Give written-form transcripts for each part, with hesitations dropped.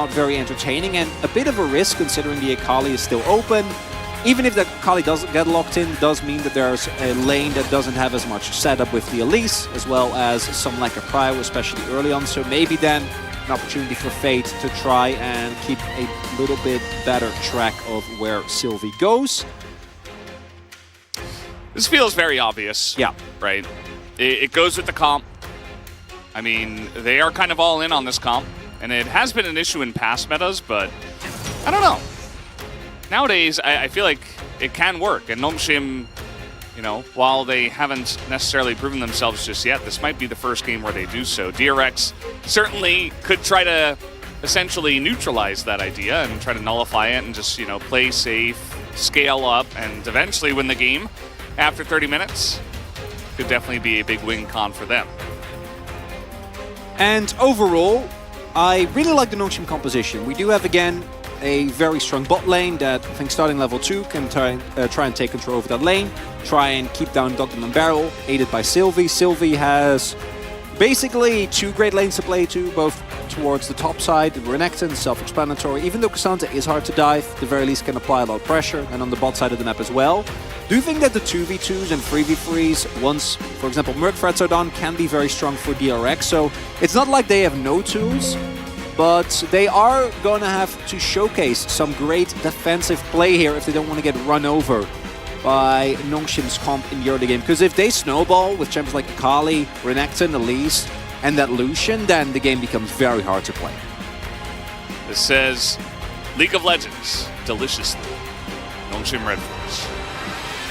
not very entertaining and a bit of a risk considering the Akali is still open. Even if the Akali doesn't get locked in, does mean that there's a lane that doesn't have as much setup with the Elise, as well as some lack of prio, especially early on. So maybe then an opportunity for Fate to try and keep a little bit better track of where Sylvie goes. This feels very obvious. Yeah. Right? It goes with the comp. I mean, they are kind of all in on this comp, and it has been an issue in past metas, but I don't know. Nowadays, I feel like it can work, and Nongshim, you know, while they haven't necessarily proven themselves just yet, this might be the first game where they do so. DRX certainly could try to essentially neutralize that idea and try to nullify it and just, you know, play safe, scale up, and eventually win the game after 30 minutes. Could definitely be a big win con for them. And overall, I really like the Nongshim composition. We do have, again, a very strong bot lane that I think starting level 2 can try and take control of that lane, try and keep down Dogdom and Barrel, aided by Sylvie. Sylvie has basically 2 great lanes to play to, both towards the top side, Renekton, self-explanatory. Even though Cassandra is hard to dive, at the very least can apply a lot of pressure, and on the bot side of the map as well. Do you think that the 2v2s and 3v3s, once, for example, Merc threats are done, can be very strong for DRX? So it's not like they have no tools, but they are going to have to showcase some great defensive play here if they don't want to get run over by Nongshim's comp in the early game. Because if they snowball with champions like Akali, Renekton, Elise, and that Lucian, then the game becomes very hard to play. This says League of Legends, deliciously. Nongshim Red Force.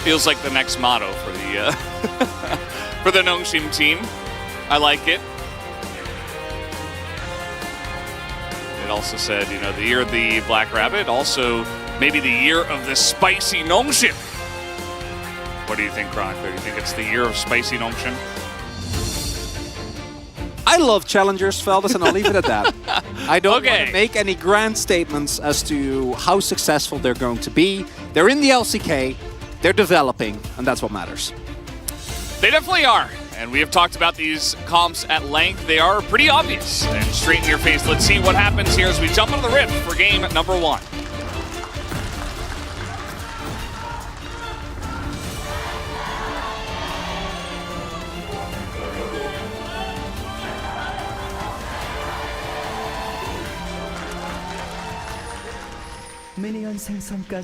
Feels like the next motto for the for the Nongshim team. I like it. It also said, you know, the year of the Black Rabbit, also maybe the year of the spicy Nongshim. What do you think, Chronicler? Do you think it's the year of spicy Nongshim? I love challengers, Feldes, and I'll leave it at that. I don't want to make any grand statements as to how successful they're going to be. They're in the LCK, they're developing, and that's what matters. They definitely are. And we have talked about these comps at length. They are pretty obvious and straight in your face. Let's see what happens here as we jump into the rift for game number 1.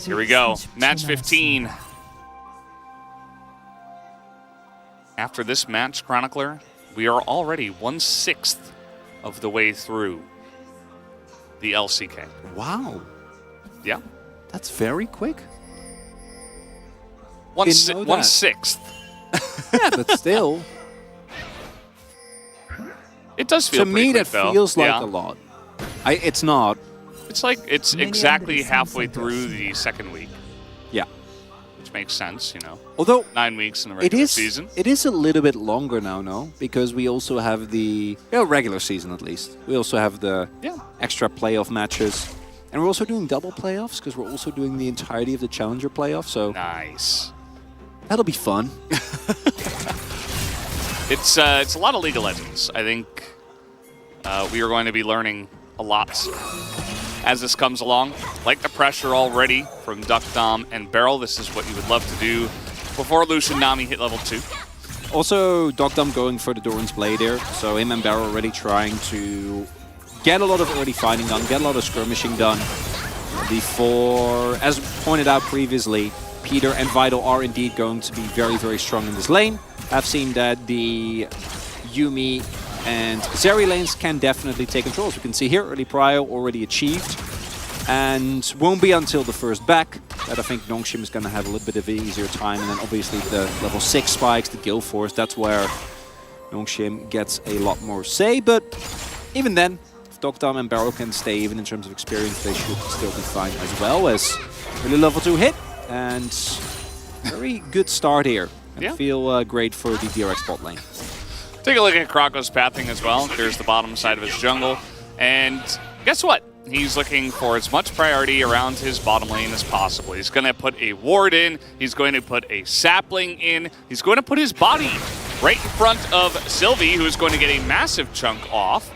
Here we go, match 15. After this match, Chronicler, we are already 1/6 of the way through the LCK. Wow. Yeah. That's very quick. 1/6. Yeah, but still. It does feel to me, quick, that though. feels like a lot. It's not. It's like it's exactly halfway through the second week. Yeah. Which makes sense, you know. Although 9 weeks in the regular season. It is a little bit longer now, no? Because we also have the regular season at least. We also have the extra playoff matches. And we're also doing double playoffs because we're also doing the entirety of the Challenger playoff. So nice. That'll be fun. It's a lot of League of Legends. I think we are going to be learning a lot as this comes along. Like the pressure already from Duck Dom and Barrel. This is what you would love to do before Lucian Nami hit level 2. Also, Duck Dom going for the Doran's Blade here. So him and Barrel already trying to get a lot of early fighting done, get a lot of skirmishing done before, as pointed out previously, Peter and Vital are indeed going to be very, very strong in this lane. I've seen that the Yuumi and Zeri lanes can definitely take control. As we can see here, early prio already achieved. And won't be until the first back that I think Nongshim is going to have a little bit of an easier time. And then obviously the level 6 spikes, the Gale Force, that's where Nongshim gets a lot more say. But even then, if Dogdom and Barrow can stay even in terms of experience, they should still be fine as well as early level 2 hit. And very good start here. I feel great for the DRX bot lane. Take a look at Krako's pathing as well. There's the bottom side of his jungle. And guess what? He's looking for as much priority around his bottom lane as possible. He's going to put a ward in. He's going to put a sapling in. He's going to put his body right in front of Sylvie, who's going to get a massive chunk off.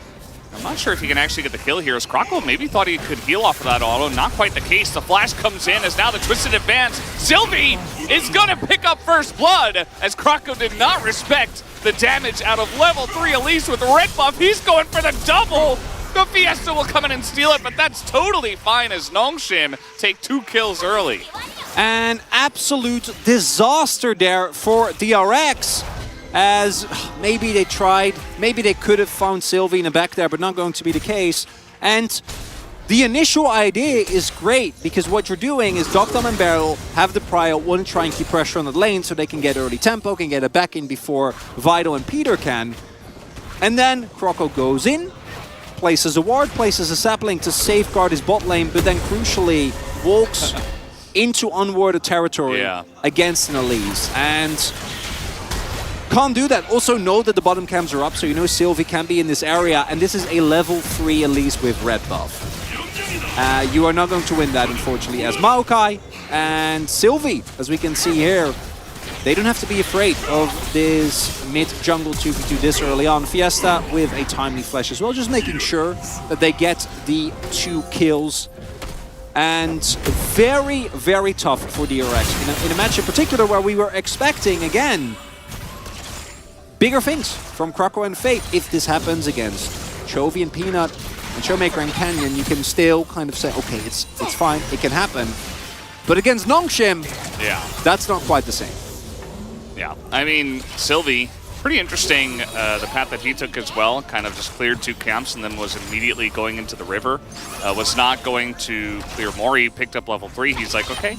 I'm not sure if he can actually get the kill here, as Kroko maybe thought he could heal off of that auto. Not quite the case. The flash comes in as now the Twisted advance. Sylvie is going to pick up first blood, as Kroko did not respect the damage out of level 3 Elise with red buff. He's going for the double. The Fiesta will come in and steal it, but that's totally fine as Nongshim take 2 kills early. An absolute disaster there for DRX. As maybe they tried, maybe they could have found Sylvie in the back there, but not going to be the case. And the initial idea is great, because what you're doing is Dogdom and Beryl have the prio, want to try and keep pressure on the lane so they can get early tempo, can get it back in before Vital and Peter can. And then Kroko goes in, places a ward, places a sapling to safeguard his bot lane, but then crucially walks into unwarded territory against an Elise. And can't do that. Also know that the bottom cams are up, so you know Sylvie can be in this area, and this is a level 3 Elise with red buff. You are not going to win that, unfortunately, as Maokai and Sylvie, as we can see here, they don't have to be afraid of this mid-jungle 2v2 this early on. Fiesta with a timely flash as well, just making sure that they get the 2 kills. And very, very tough for DRX in a match in particular where we were expecting, again, bigger things from Kroko and Fate. If this happens against Chovy and Peanut and Showmaker and Canyon, you can still kind of say, okay, it's fine, it can happen. But against Nongshim, that's not quite the same. Yeah, I mean, Sylvie, pretty interesting, the path that he took as well. Kind of just cleared 2 camps and then was immediately going into the river. Was not going to clear more. He picked up level 3. He's like, okay,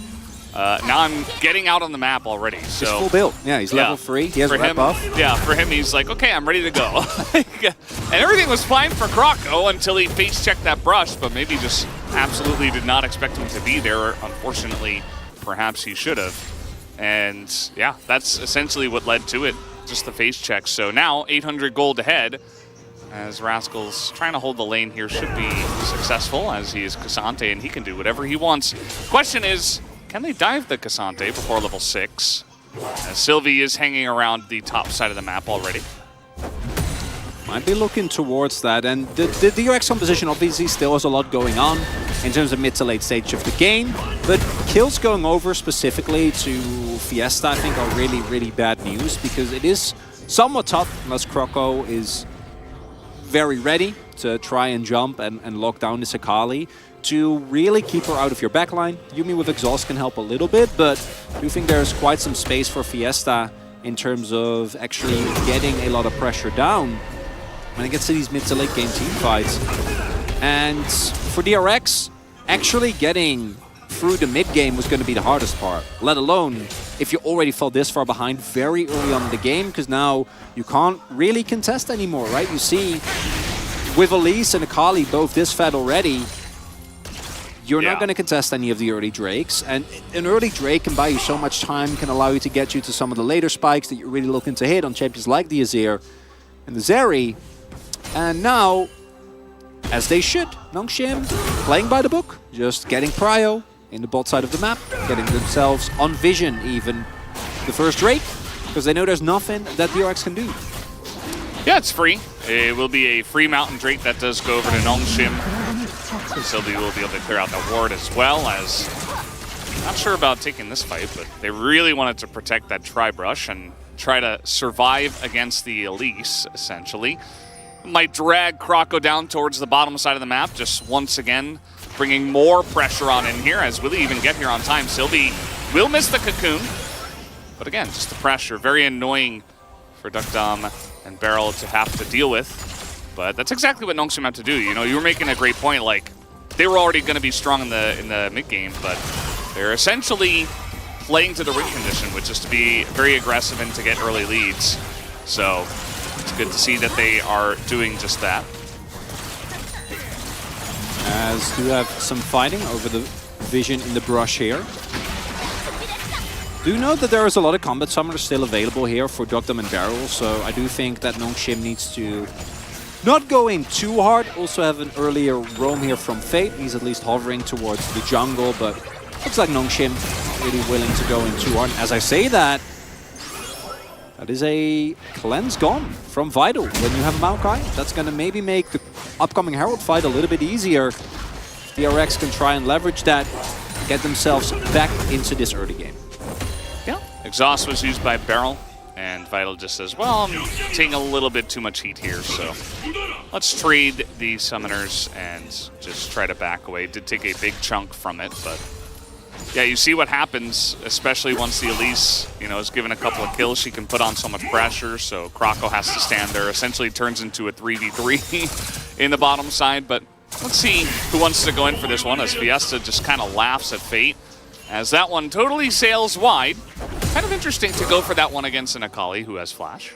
now I'm getting out on the map already. So he's full build. Yeah, he's level 3. He has a red buff. Yeah, for him, he's like, okay, I'm ready to go. And everything was fine for Kroko until he face-checked that brush, but maybe just absolutely did not expect him to be there. Unfortunately, perhaps he should have. And yeah, that's essentially what led to it, just the face check. So now 800 gold ahead, as Rascal's trying to hold the lane here, should be successful, as he is Cassante and he can do whatever he wants. Question is, can they dive the Cassante before level 6? As Sylvie is hanging around the top side of the map already. Might be looking towards that, and the DRX composition obviously still has a lot going on in terms of mid to late stage of the game, but kills going over specifically to Fiesta I think are really, really bad news, because it is somewhat tough unless Kroko is very ready to try and jump and lock down this Akali to really keep her out of your backline. Yuumi with exhaust can help a little bit, but I do think there's quite some space for Fiesta in terms of actually getting a lot of pressure down when it gets to these mid to late game team fights. And for DRX, actually getting through the mid game was going to be the hardest part, let alone if you already fell this far behind very early on in the game, because now you can't really contest anymore, right? You see with Elise and Akali both this fed already, you're not going to contest any of the early Drakes, and an early Drake can buy you so much time, can allow you to get you to some of the later spikes that you're really looking to hit on champions like the Azir and the Zeri. And now, as they should, Nongshim playing by the book, just getting prio in the bot side of the map, getting themselves on vision even the first Drake, because they know there's nothing that DRX can do. Yeah, it's free. It will be a free Mountain Drake that does go over to Nongshim. Sylvie will be able to clear out the ward as well, as not sure about taking this fight, but they really wanted to protect that Tri-Brush and try to survive against the Elise, essentially. Might drag Kroko down towards the bottom side of the map, just once again bringing more pressure on in here, as will he even get here on time. Sylvie will miss the cocoon, but again, just the pressure, very annoying for Dukdam and Beryl to have to deal with. But that's exactly what Nongshim had to do. You know, you were making a great point, like, they were already going to be strong in the mid-game, but they're essentially playing to the win condition, which is to be very aggressive and to get early leads. So it's good to see that they are doing just that. As do have some fighting over the vision in the brush here. Do note that there is a lot of combat summoners still available here for Dukdam and Beryl, so I do think that Nongshim needs to not go in too hard. Also have an earlier roam here from Fate. He's at least hovering towards the jungle, but looks like Nongshim really willing to go in too hard. As I say that, that is a cleanse gone from Vital when you have Maokai. That's going to maybe make the upcoming Herald fight a little bit easier. DRX can try and leverage that, get themselves back into this early game. Yeah. Exhaust was used by Barrel, and Vital just says, well, I'm taking a little bit too much heat here, so let's trade the summoners and just try to back away. Did take a big chunk from it, but yeah, you see what happens, especially once the Elise, you know, is given a couple of kills. She can put on so much pressure, so Krako has to stand there. Essentially turns into a 3v3 in the bottom side, but let's see who wants to go in for this one, as Fiesta just kind of laughs at Fate, as that one totally sails wide. Kind of interesting to go for that one against an Akali who has Flash.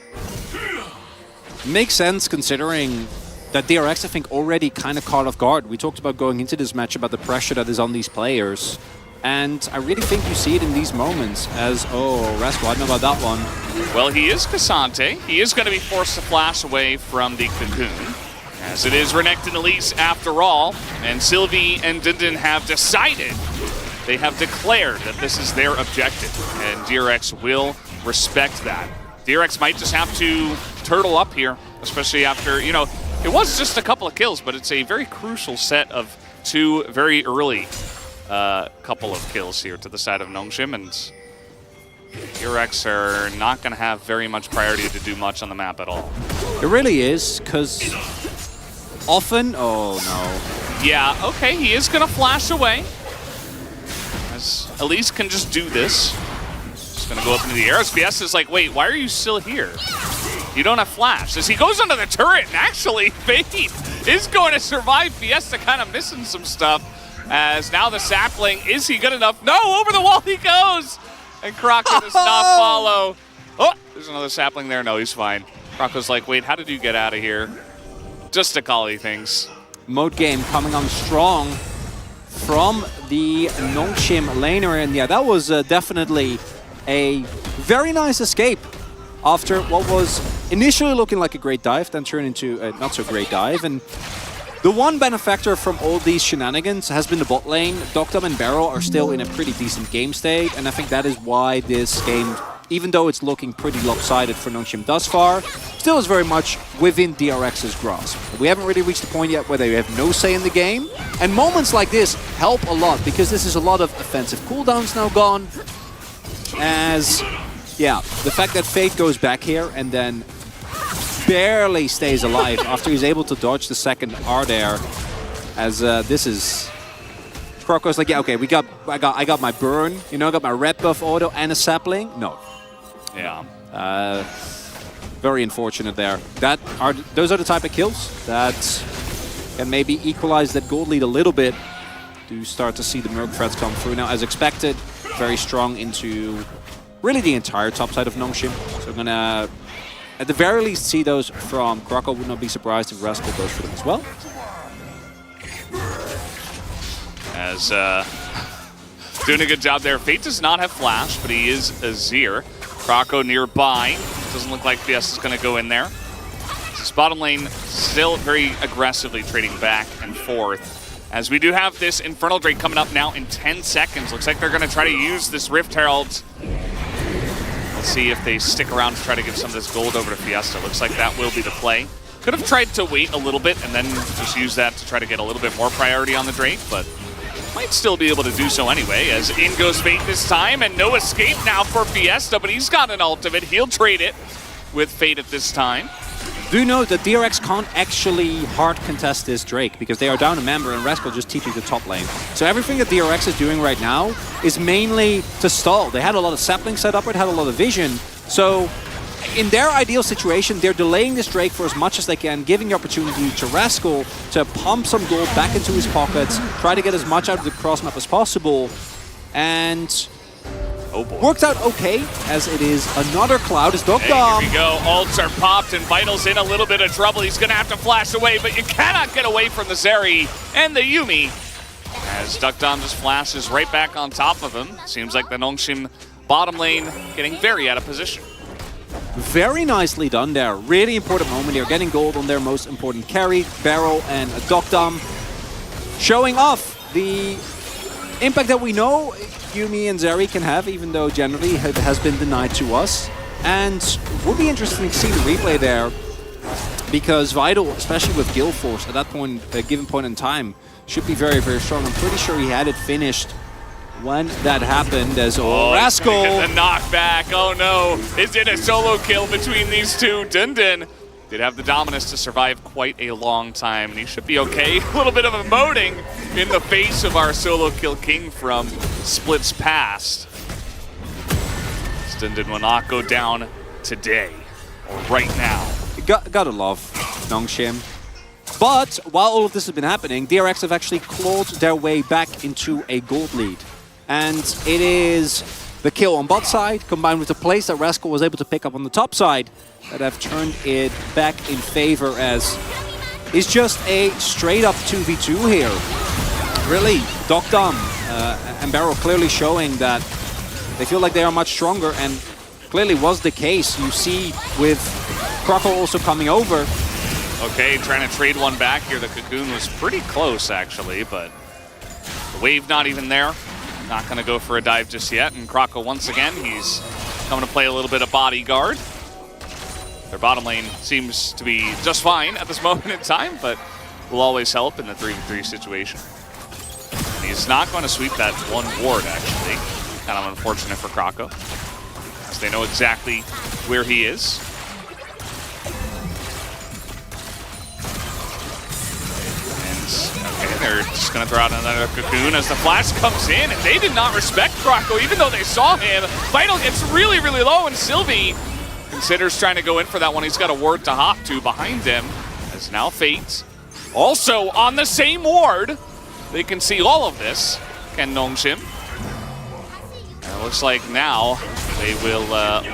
Makes sense considering that DRX, I think, already kind of caught off guard. We talked about going into this match about the pressure that is on these players. And I really think you see it in these moments as, oh, Rascal, I don't know about that one. Well, he is Cassante. He is going to be forced to flash away from the Cocoon, as it is Renekton and Elise after all. And Sylvie and Dindin have decided, they have declared that this is their objective. And DRX will respect that. DRX might just have to turtle up here, especially after, you know, it was just a couple of kills, but it's a very crucial set of two very early couple of kills here to the side of Nongshim, and DRX are not going to have very much priority to do much on the map at all. It really is, because often, oh no. Yeah, okay, he is going to flash away, as Elise can just do this. Just going to go up into the air. Fiesta's like, wait, why are you still here? You don't have flash. As he goes under the turret, and actually, Fate is going to survive. Fiesta kind of missing some stuff. As now the sapling, is he good enough? No, over the wall he goes! And Krako does not follow. Oh, there's another sapling there. No, he's fine. Krako's like, wait, how did you get out of here? Just Akali things. Mode game coming on strong from the Nongshim laner. And yeah, that was definitely a very nice escape after what was initially looking like a great dive, then turned into a not so great dive. And the one benefactor from all these shenanigans has been the bot lane. Doctum and Barrel are still in a pretty decent game state, and I think that is why this game, even though it's looking pretty lopsided for Nongshim thus far, still is very much within DRX's grasp. We haven't really reached the point yet where they have no say in the game, and moments like this help a lot, because this is a lot of offensive cooldowns now gone, as, yeah, the fact that Fate goes back here and then barely stays alive after he's able to dodge the second R there, as this is Krako's like, yeah, okay, I got my burn, you know, I got my red buff auto and a sapling. No. Yeah. Very unfortunate there. Those are the type of kills that can maybe equalize that gold lead a little bit. Do start to see the Merc threats come through now as expected. Very strong into really the entire top side of Nongshim. So I'm gonna at the very least see those from Krako. Would not be surprised if Rascal goes for them as well. As doing a good job there. Fate does not have flash, but he is Azir. Krako nearby. Doesn't look like Fiesta's going to go in there. This bottom lane still very aggressively trading back and forth. As we do have this Infernal Drake coming up now in 10 seconds. Looks like they're going to try to use this Rift Herald. Let's see if they stick around to try to give some of this gold over to Fiesta. Looks like that will be the play. Could have tried to wait a little bit and then just use that to try to get a little bit more priority on the Drake, but might still be able to do so anyway, as in goes Fate this time, and no escape now for Fiesta, but he's got an ultimate. He'll trade it with Fate at this time. Do note that DRX can't actually hard contest this Drake because they are down a member and Rascal just TP'd the top lane. So everything that DRX is doing right now is mainly to stall. They had a lot of saplings set up, it had a lot of vision. So in their ideal situation, they're delaying this Drake for as much as they can, giving the opportunity to Rascal to pump some gold back into his pockets, try to get as much out of the cross map as possible. And worked out okay, as it is another Cloud. Is Doctum. Hey, here we go. Ults are popped, and Vital's in a little bit of trouble. He's going to have to flash away, but you cannot get away from the Zeri and the Yuumi. As Doctum just flashes right back on top of him. Seems like the Nongshim bottom lane getting very out of position. Very nicely done there. Really important moment here. Getting gold on their most important carry, Barrel and Doctum. Showing off the impact that we know Yuumi and Zeri can have, even though generally it has been denied to us. And would be interesting to see the replay there, because Vital, especially with Guild Force, at that point, a given point in time, should be very, very strong. I'm pretty sure he had it finished when that happened as Rascal. The knockback. Oh no. Is it a solo kill between these two? Dundun did have the dominance to survive quite a long time, and he should be okay. A little bit of emoting in the face of our solo kill king from splits past. Dundun will not go down today, or right now. Gotta love Nongshim. But while all of this has been happening, DRX have actually clawed their way back into a gold lead. And it is the kill on bot side, combined with the place that Rascal was able to pick up on the top side, that have turned it back in favor, as it's just a straight-up 2v2 here. Really, Dogdom and Barrow clearly showing that they feel like they are much stronger, and clearly was the case. You see with Croco also coming over. Okay, trying to trade one back here. The Cocoon was pretty close, actually, but the wave not even there. Not going to go for a dive just yet. And Croco, once again, he's coming to play a little bit of bodyguard. Their bottom lane seems to be just fine at this moment in time, but will always help in the 3v3 situation. And he's not going to sweep that one ward, actually. Kind of unfortunate for Croco, as they know exactly where he is. Okay, they're just going to throw out another Cocoon as the flash comes in, and they did not respect Croco, even though they saw him. Vital gets really, really low, and Sylvie considers trying to go in for that one. He's got a ward to hop to behind him, as now Fate also on the same ward. They can see all of this. Can Nongshim. And it looks like now they will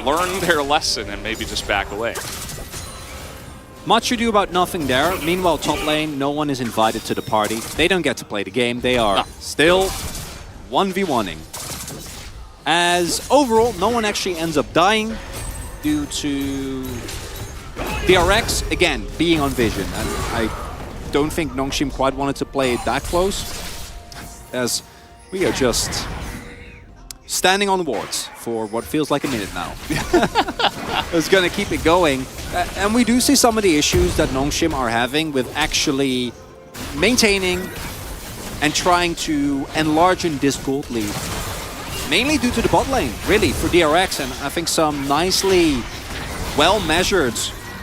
learn their lesson and maybe just back away. Much ado about nothing there. Meanwhile, top lane, no one is invited to the party. They don't get to play the game. They are still 1v1ing. As overall, no one actually ends up dying due to DRX, again, being on vision. And I don't think Nongshim quite wanted to play it that close, as we are just standing on wards for what feels like a minute now. It's going to keep it going. And we do see some of the issues that Nongshim are having with actually maintaining and trying to enlarge in this gold lead. Mainly due to the bot lane, really, for DRX. And I think some nicely well-measured,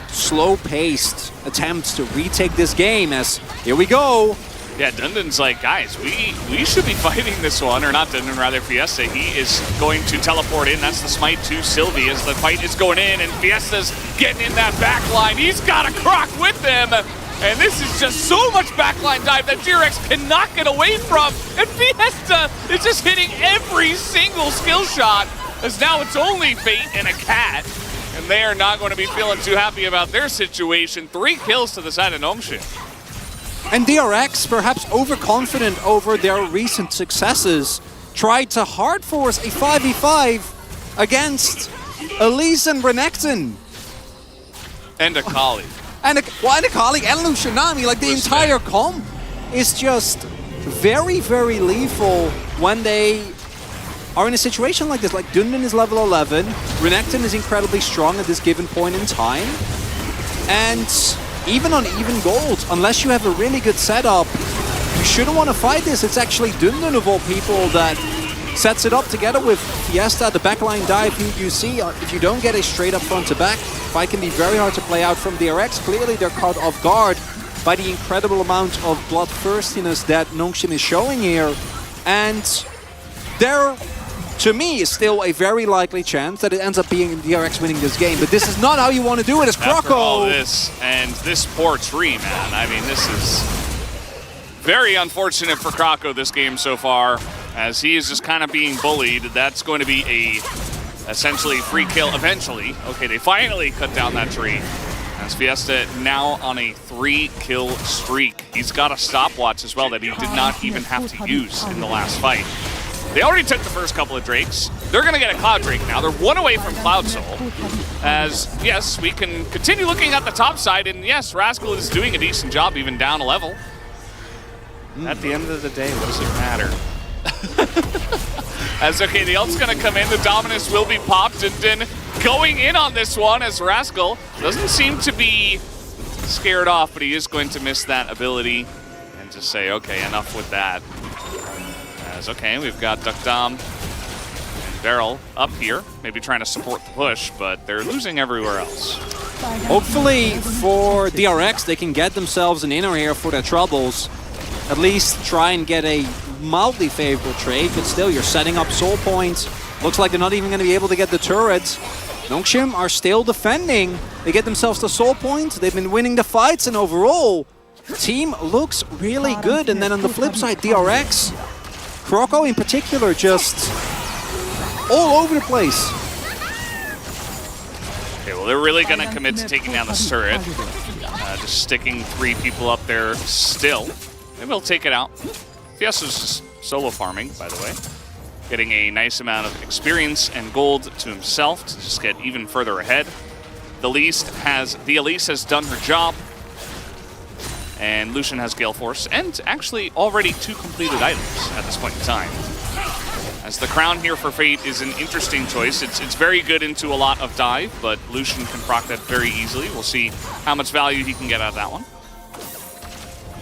slow-paced attempts to retake this game, as here we go. Yeah, Dundun's like, guys, we should be fighting this one, or not Dundun, rather Fiesta. He is going to teleport in. That's the smite to Sylvie as the fight is going in, and Fiesta's getting in that backline. He's got a Croc with him, and this is just so much backline dive that DRX cannot get away from, and Fiesta is just hitting every single skill shot, as now it's only Fate and a Cat, and they are not going to be feeling too happy about their situation. 3 kills to the side of Nongshim. And DRX, perhaps overconfident over their recent successes, tried to hard force a 5v5 against Elise and Renekton. And Akali. And Akali and Lucianami, like the entire comp is just very, very lethal when they are in a situation like this. Like Dundun is level 11, Renekton is incredibly strong at this given point in time, and even on even gold, unless you have a really good setup, you shouldn't want to fight this. It's actually Dundun of all people that sets it up together with Fiesta, the backline dive. You see, if you don't get a straight up front to back, fight can be very hard to play out from DRX. Clearly they're caught off guard by the incredible amount of bloodthirstiness that Nongshim is showing here. And there, to me, is still a very likely chance that it ends up being DRX winning this game. But this is not how you want to do it as Croco. After all this, and this poor tree, man. I mean, this is very unfortunate for Croco this game so far, as he is just kind of being bullied. That's going to be a essentially free kill eventually. Okay, they finally cut down that tree. As Fiesta now on a 3-kill streak. He's got a stopwatch as well that he did not even have to use in the last fight. They already took the first couple of Drakes. They're going to get a Cloud Drake now. They're 1 away from Cloud Soul. As, yes, we can continue looking at the top side, and yes, Rascal is doing a decent job even down a level. At the end of the day, what does it matter? As, okay, the ult's going to come in. The Dominus will be popped, and then going in on this one as Rascal doesn't seem to be scared off, but he is going to miss that ability and just say, okay, enough with that. As, okay, we've got Duckdom and Beryl up here, maybe trying to support the push, but they're losing everywhere else. Hopefully for DRX, they can get themselves an inner here for their troubles. At least try and get a mildly favorable trade, but still you're setting up soul points. Looks like they're not even going to be able to get the turrets. Nongshim are still defending. They get themselves the soul points. They've been winning the fights, and overall, team looks really good. And then on the flip side, DRX, Croco in particular, just all over the place. Okay, well, they're really going to commit to taking down this turret. Just sticking 3 people up there still. Maybe we'll take it out. Fiesta's just solo farming, by the way. Getting a nice amount of experience and gold to himself to just get even further ahead. The Elise has done her job. And Lucian has Gale Force, and actually already 2 completed items at this point in time. As the crown here for Fate is an interesting choice. It's very good into a lot of dive, but Lucian can proc that very easily. We'll see how much value he can get out of that one.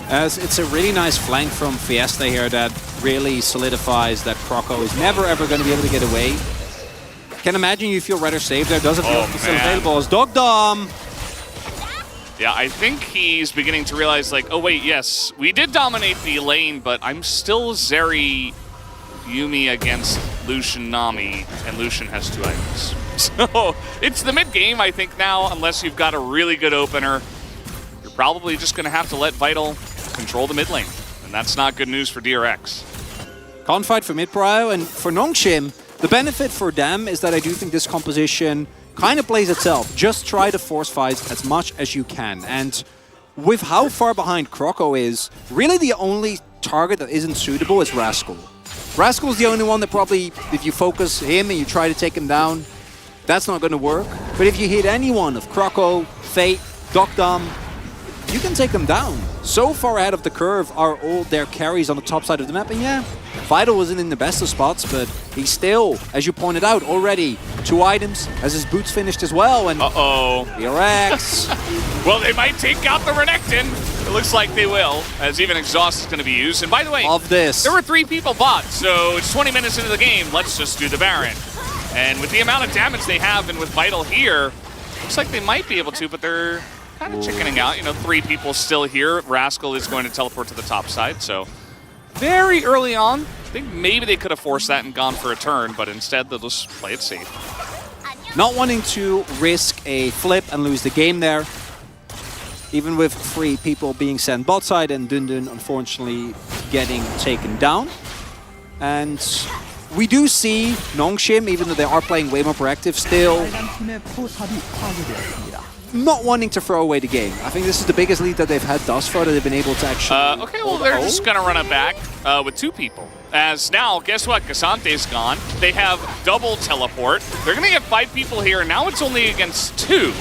As it's a really nice flank from Fiesta here that really solidifies that Croco is never ever going to be able to get away. Can imagine you feel rather safe there. Doesn't feel still available as Dogdom. Yeah, I think he's beginning to realize, like, oh wait, yes, we did dominate the lane, but I'm still Zeri Yuumi against Lucian Nami, and Lucian has 2 items. So it's the mid game, I think now, unless you've got a really good opener, you're probably just going to have to let Vital control the mid lane, and that's not good news for DRX. Can't fight for mid prio, and for Nongshim, the benefit for them is that I do think this composition kind of plays itself. Just try to force fights as much as you can, and with how far behind Croco is, really the only target that isn't suitable is Rascal. Rascal's the only one that probably, if you focus him and you try to take him down, that's not going to work. But if you hit any one of Croco, Fate, Dogdom, you can take them down. So far ahead of the curve are all their carries on the top side of the map. And yeah, Vital wasn't in the best of spots, but he's still, as you pointed out, already 2 items, as his boots finished as well. And DRX. Well, they might take out the Renekton. It looks like they will, as even Exhaust is going to be used. And by the way, there were 3 people bought, so it's 20 minutes into the game. Let's just do the Baron. And with the amount of damage they have, and with Vital here, looks like they might be able to, but they're kind of chickening out. You know, 3 people still here. Rascal is going to teleport to the top side, so very early on, I think maybe they could have forced that and gone for a turn, but instead they'll just play it safe. Not wanting to risk a flip and lose the game there. Even with 3 people being sent bot side and Dundun unfortunately getting taken down. And we do see Nongshim, even though they are playing way more proactive, still not wanting to throw away the game. I think this is the biggest lead that they've had thus far that they've been able to actually... okay, well, they're just going to run it back with 2 people. As now, guess what? Casante's gone. They have double teleport. They're going to get 5 people here, and now it's only against 2.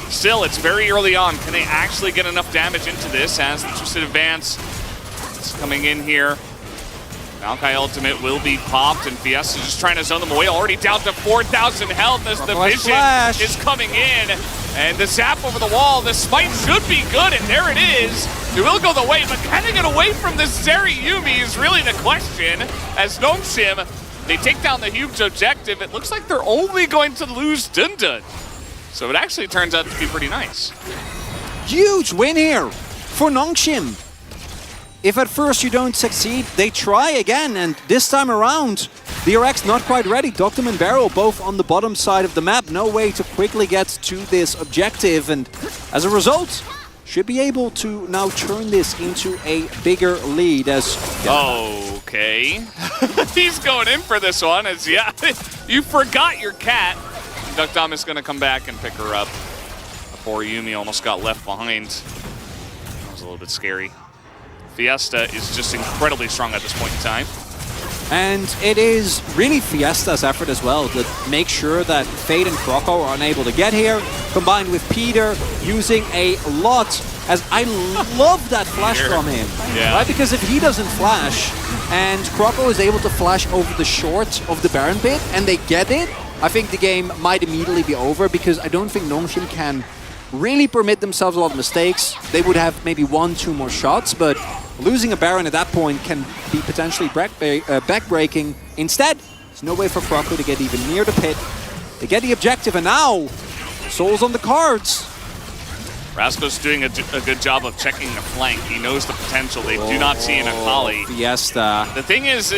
Still, it's very early on. Can they actually get enough damage into this as the Twisted Advance is coming in here? Maokai Ultimate will be popped, and Fiesta just trying to zone them away. Already down to 4,000 health as the vision is coming in. And the zap over the wall. The smite should be good, and there it is. It will go the way, but can they get away from this Zeri Yuumi is really the question. As Nongshim, they take down the huge objective. It looks like they're only going to lose Dundun. So it actually turns out to be pretty nice. Huge win here for Nongshim. If at first you don't succeed, they try again, and this time around, DRX not quite ready. Dogdom and Beryl both on the bottom side of the map. No way to quickly get to this objective, and as a result, should be able to now turn this into a bigger lead as... Okay. He's going in for this one, as you forgot your cat. Dogdom is going to come back and pick her up. Poor Yuumi almost got left behind. That was a little bit scary. Fiesta is just incredibly strong at this point in time. And it is really Fiesta's effort as well to make sure that Fate and Croco are unable to get here, combined with Peter using a lot, as I love that flash from him. Yeah. Right? Because if he doesn't flash, and Croco is able to flash over the short of the Baron pit, and they get it, I think the game might immediately be over, because I don't think Nongshim can really permit themselves a lot of mistakes. They would have maybe 1-2 more shots, but losing a Baron at that point can be potentially back-breaking. Instead, there's no way for Croco to get even near the pit. They get the objective, and now Soul's on the cards. Rasco's doing a good job of checking the flank. He knows the potential they do not see in Akali. Fiesta. The thing is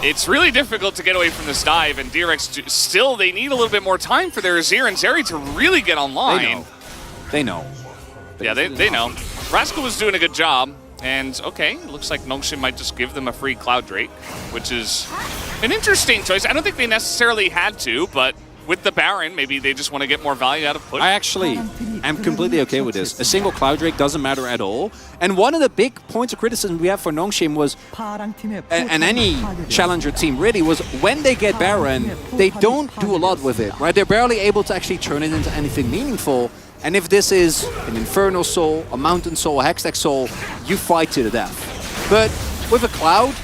it's really difficult to get away from this dive, and DRX still, they need a little bit more time for their Azir and Zeri to really get online. They know. Yeah, they know. Rascal was doing a good job, and okay, looks like Nongshim might just give them a free Cloud Drake, which is an interesting choice. I don't think they necessarily had to, but with the Baron, maybe they just want to get more value out of push. I actually am completely okay with this. A single Cloud Drake doesn't matter at all. And one of the big points of criticism we have for Nongshim was, and any challenger team really, was when they get Baron, they don't do a lot with it, right? They're barely able to actually turn it into anything meaningful. And if this is an Infernal Soul, a Mountain Soul, a Hextech Soul, you fight to the death. But with a Cloud,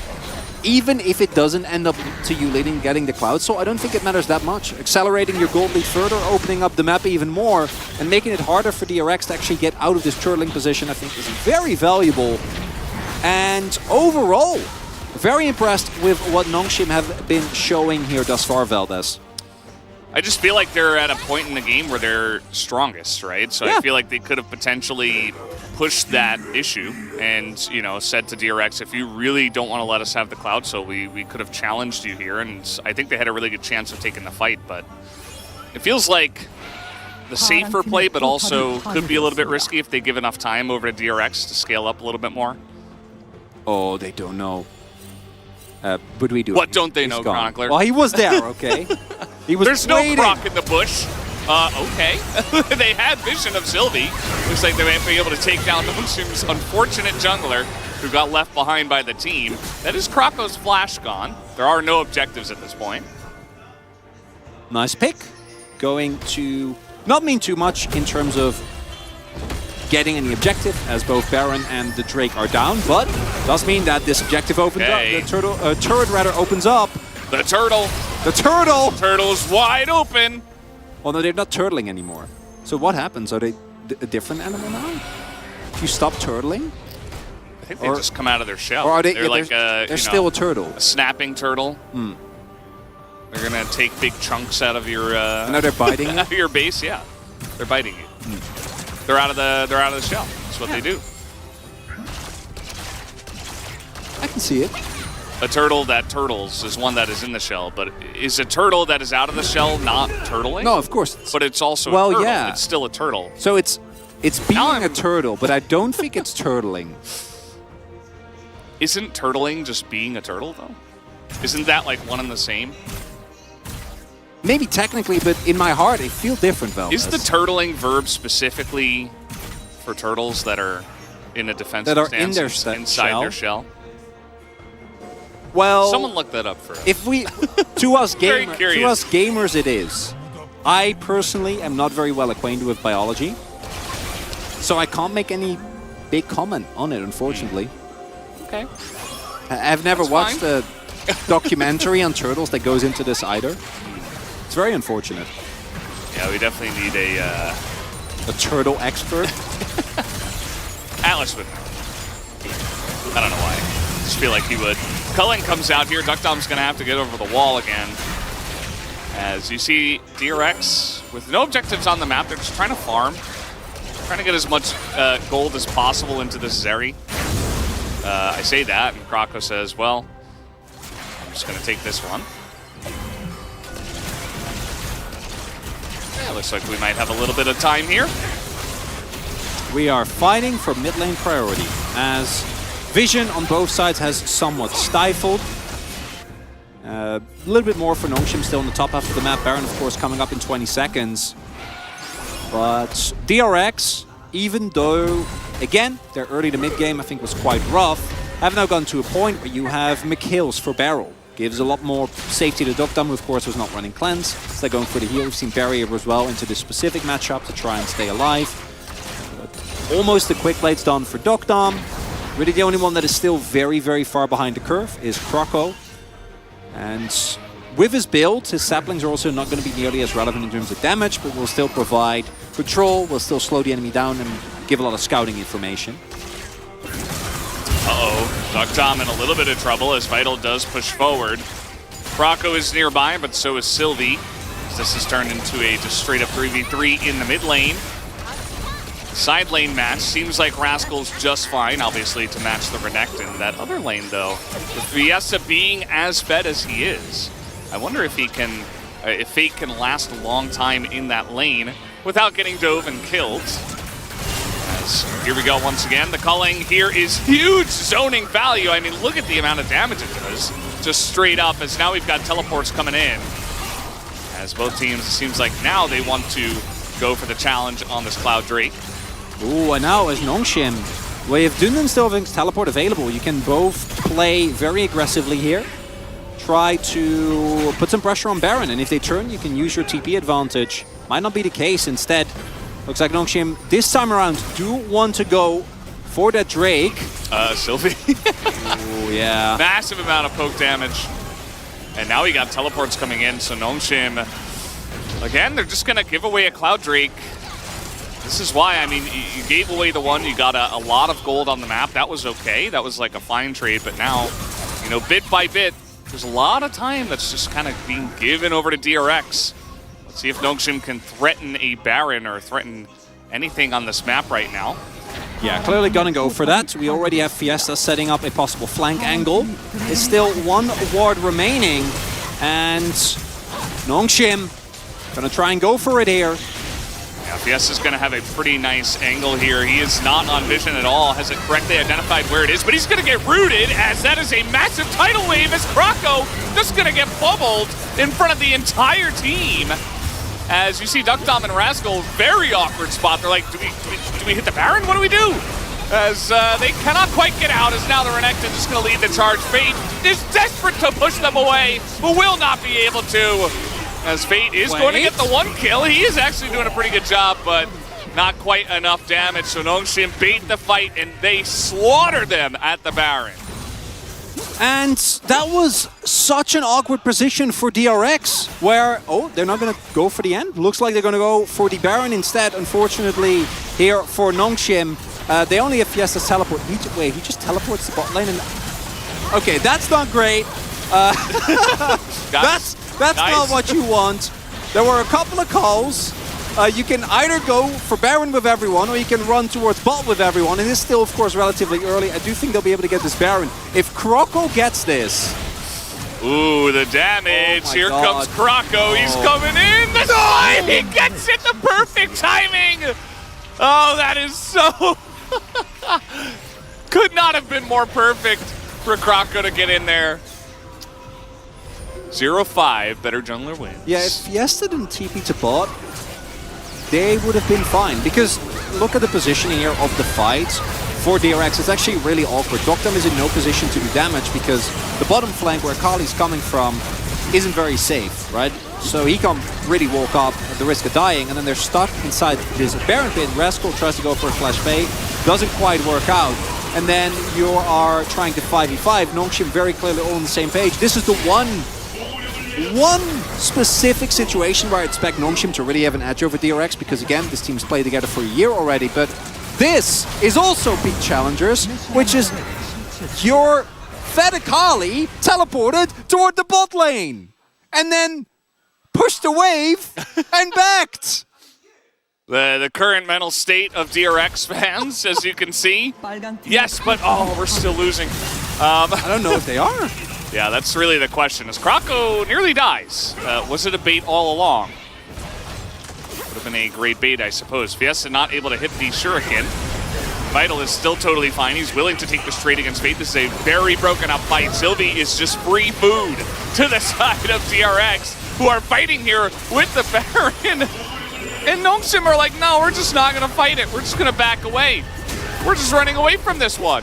even if it doesn't end up to you getting the Cloud Soul, I don't think it matters that much. Accelerating your gold lead further, opening up the map even more, and making it harder for DRX to actually get out of this turtling position, I think is very valuable. And overall, very impressed with what Nongshim have been showing here thus far, Valdez. I just feel like they're at a point in the game where they're strongest, right? So I feel like they could have potentially pushed that issue and, you know, said to DRX, if you really don't want to let us have the Cloud Soul, we could have challenged you here. And I think they had a really good chance of taking the fight, but it feels like the safer play, but also could be a little bit risky if they give enough time over to DRX to scale up a little bit more. Oh, they don't know. But we do. What don't they know, Chronicler? Well, he was there, okay? He was There's waiting. no Croc in the bush. Okay. They had vision of Sylvie. Looks like they might be able to take down Nongshim's unfortunate jungler who got left behind by the team. That is Croco's flash gone. There are no objectives at this point. Nice pick. Going to not mean too much in terms of getting any objective, as both Baron and the Drake are down, but does mean that this objective opens up. The turret rather opens up. The turtle. The turtle! Turtle's wide open. Oh no, they're not turtling anymore. So what happens? Are they a different animal now? If you stop turtling? I think they just come out of their shell. Or are they, they're like they're still a turtle. A snapping turtle. They're gonna take big chunks out of your no, they're biting out of your base, yeah. They're biting you. They're out of the shell. That's what they do. I can see it. A turtle that turtles is one that is in the shell, but is a turtle that is out of the shell not turtling? No, of course. But it's also a turtle. Yeah. It's still a turtle. So it's being a turtle, but I don't think it's turtling. Isn't turtling just being a turtle, though? Isn't that like one and the same? Maybe technically, but in my heart, it feels different, though. Is the turtling verb specifically for turtles that are in a defensive stance inside their shell? Well, someone look that up for us. If we, to us gamers, it is. I personally am not very well acquainted with biology, so I can't make any big comment on it, unfortunately. Okay. I've never watched a documentary on turtles that goes into this either. It's very unfortunate. Yeah, we definitely need a turtle expert. Atlas would. I don't know why. I just feel like he would. Cullen comes out here. Duckdom's going to have to get over the wall again. As you see DRX with no objectives on the map. They're just trying to farm. Trying to get as much gold as possible into this Zeri. I say that, and Croco says, well, I'm just going to take this one. Yeah, looks like we might have a little bit of time here. We are fighting for mid lane priority, as vision on both sides has somewhat stifled. A little bit more for Nongshim still in the top half of the map. Baron, of course, coming up in 20 seconds. But DRX, even though, again, their early to mid game I think was quite rough, have now gotten to a point where you have McHills for Barrel. Gives a lot more safety to Duckdom, who of course was not running cleanse. So they're going for the heal. We've seen Barrier as well into this specific matchup to try and stay alive. But almost the quick plate's done for Duckdom. Really the only one that is still very, very far behind the curve is Croco. And with his build, his saplings are also not going to be nearly as relevant in terms of damage, but will still provide control, will still slow the enemy down and give a lot of scouting information. Uh-oh, Duckdom in a little bit of trouble as Vital does push forward. Krako is nearby, but so is Sylvie. This has turned into a just straight up 3v3 in the mid lane. Side lane match seems like Rascal's just fine, obviously, to match the Renekton. That other lane, though, with Fiesta being as fed as he is, I wonder if he can, if Fate can last a long time in that lane without getting dove and killed. As here we go once again. The culling here is huge zoning value. I mean, look at the amount of damage it does, just straight up. As now we've got teleports coming in. As both teams, it seems like now they want to go for the challenge on this Cloud Drake. Ooh, and now as Nongshim, with Dundan still having teleport available, you can both play very aggressively here. Try to put some pressure on Baron, and if they turn, you can use your TP advantage. Might not be the case. Instead, looks like Nongshim this time around do want to go for that Drake. Sylvie. Ooh, yeah. Massive amount of poke damage. And now we got teleports coming in, so Nongshim, again, they're just going to give away a Cloud Drake. This is why, I mean, you gave away the one, you got a lot of gold on the map. That was okay. That was like a fine trade, but now, you know, bit by bit, there's a lot of time that's just kind of being given over to DRX. Let's see if Nongshim can threaten a Baron or threaten anything on this map right now. Yeah, clearly gonna go for that. We already have Fiesta setting up a possible flank angle. There's still one ward remaining, and Nongshim gonna try and go for it here. Yeah, Fiesta's gonna have a pretty nice angle here. He is not on vision at all, hasn't correctly identified where it is, but he's gonna get rooted as that is a massive tidal wave as Krako just gonna get bubbled in front of the entire team. As you see Duckdom and Rascal, very awkward spot. They're like, do we hit the Baron? What do we do? As they cannot quite get out, as now the Renekton just going to lead the charge. Fate is desperate to push them away, but will not be able to. As Fate is going to get the one kill. He is actually doing a pretty good job, but not quite enough damage. So Nongshim bait the fight, and they slaughter them at the Baron. And that was such an awkward position for DRX, where, oh, they're not going to go for the end. Looks like they're going to go for the Baron instead, unfortunately, here for Nongshim. They only have Fiesta's teleport. Wait, he just teleports the bot lane? And okay, that's not great. That's not what you want. There were a couple of calls. You can either go for Baron with everyone, or you can run towards bot with everyone. It is still, of course, relatively early. I do think they'll be able to get this Baron. If Krako gets this... Ooh, the damage. Oh Here God. comes Krako. He's coming in. The slide! He gets it, the perfect timing! Oh, that is so... Could not have been more perfect for Krako to get in there. 0-5, better jungler wins. Yeah, if Fiesta didn't TP to bot, they would have been fine, because look at the positioning here of the fight for DRX. It's actually really awkward. Duckdom is in no position to do damage because the bottom flank where Kali's coming from isn't very safe, right? So he can really walk up at the risk of dying, and then they're stuck inside this Baron pit. Rascal tries to go for a flash bait, doesn't quite work out, and then you are trying to 5v5. Nongshim very clearly all on the same page. This is the one specific situation where I expect Nongshim to really have an edge over DRX, because again, this team's played together for a year already, but this is also peak challengers, which is your Fedakali teleported toward the bot lane and then pushed the wave and backed. The current mental state of DRX fans, as you can see. Yes, but oh, we're still losing. I don't know if they are. Yeah, that's really the question. As Krako nearly dies, was it a bait all along? Would have been a great bait, I suppose. Fiesta not able to hit the Shuriken. Vital is still totally fine. He's willing to take this trade against Fate. This is a very broken up fight. Sylvie is just free food to the side of DRX, who are fighting here with the Baron. And Nongshim are like, no, we're just not going to fight it. We're just going to back away. We're just running away from this one.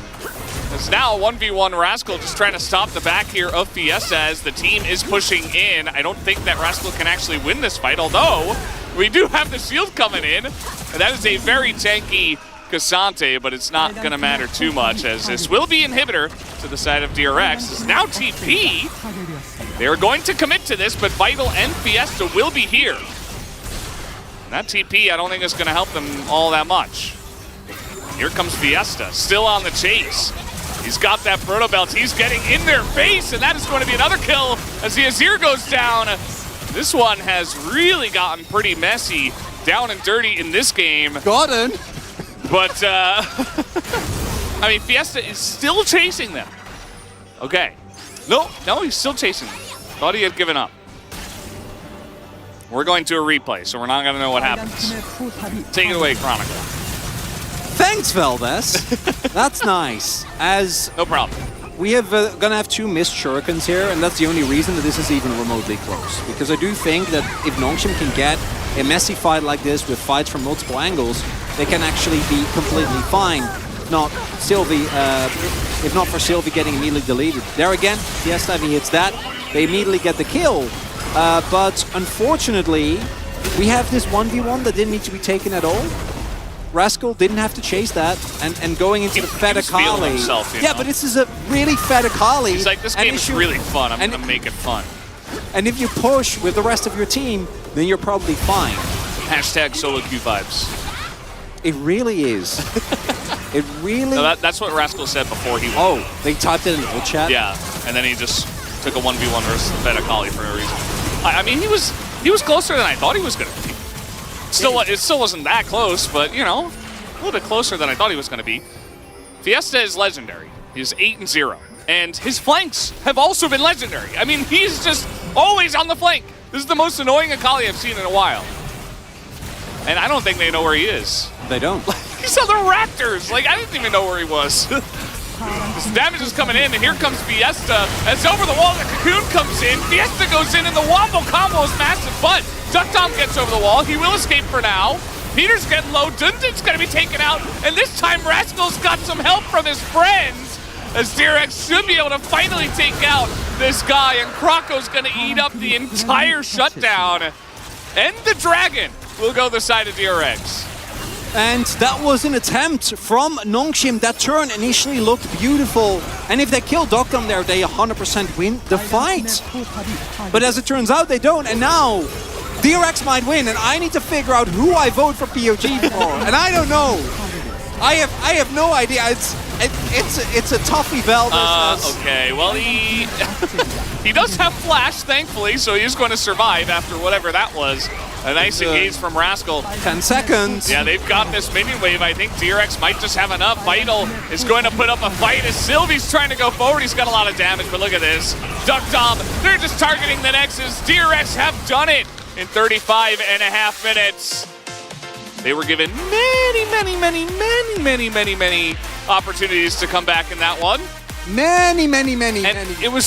It's now 1v1 Rascal just trying to stop the back here of Fiesta as the team is pushing in. I don't think that Rascal can actually win this fight, although we do have the shield coming in. And that is a very tanky Cassante, but it's not going to matter too much as this will be inhibitor to the side of DRX. It's now TP. They're going to commit to this, but Vital and Fiesta will be here. And that TP, I don't think is going to help them all that much. Here comes Fiesta, still on the chase. He's got that Proto Belt. He's getting in their face, and that is going to be another kill as the Azir goes down. This one has really gotten pretty messy, down and dirty in this game. Gotten. But, I mean, Fiesta is still chasing them. Okay. No, he's still chasing them. Thought he had given up. We're going to a replay, so we're not going to know what happens. Take it away, Chronicle. Thanks, Valdez. That's nice. As no problem. we have gonna have 2 missed shurikens here, and that's the only reason that this is even remotely close. Because I do think that if Nongshim can get a messy fight like this with fights from multiple angles, they can actually be completely fine. If not for Sylvie getting immediately deleted. There again, Fiesta, he hits that. They immediately get the kill. But unfortunately, we have this 1v1 that didn't need to be taken at all. Rascal didn't have to chase that, and going into the Fed Akali. Himself, yeah, but this is a really Fed Akali. He's like, this game is really fun. I'm going to make it fun. And if you push with the rest of your team, then you're probably fine. Hashtag solo queue vibes. It really is. It really... No, that's what Rascal said before he won. Oh, they typed it in the chat? Yeah, and then he just took a 1v1 versus the Fed Akali for no reason. I mean, he was closer than I thought he was going to be. It still wasn't that close, but, you know, a little bit closer than I thought he was going to be. Fiesta is legendary. He's 8-0. And his flanks have also been legendary. I mean, he's just always on the flank. This is the most annoying Akali I've seen in a while. And I don't think they know where he is. They don't. He's on the Raptors. Like, I didn't even know where he was. This damage is coming in, and here comes Fiesta. As over the wall, the Cocoon comes in. Fiesta goes in, and the wombo combo is massive, but Duck Tom gets over the wall. He will escape for now. Peter's getting low. Dundon's going to be taken out, and this time Rascal's got some help from his friends, as DRX should be able to finally take out this guy, and Krako's going to eat up the entire shutdown. And the Dragon will go the side of DRX. And that was an attempt from Nongshim. That turn initially looked beautiful. And if they kill Dokkan there, they 100% win the fight. But as it turns out, they don't. And now, DRX might win. And I need to figure out who I vote for POG for. And I don't know. I have no idea. It's a toughie, Valdez. Okay, well, he does have Flash, thankfully, so he's going to survive after whatever that was. A nice engage from Rascal. 10 seconds. Yeah, they've got this minion wave. I think DRX might just have enough. Vital is going to put up a fight as Sylvie's trying to go forward. He's got a lot of damage, but look at this. Duck Dom, they're just targeting the Nexus. DRX have done it in 35.5 minutes. They were given many opportunities to come back in that one. Many. It was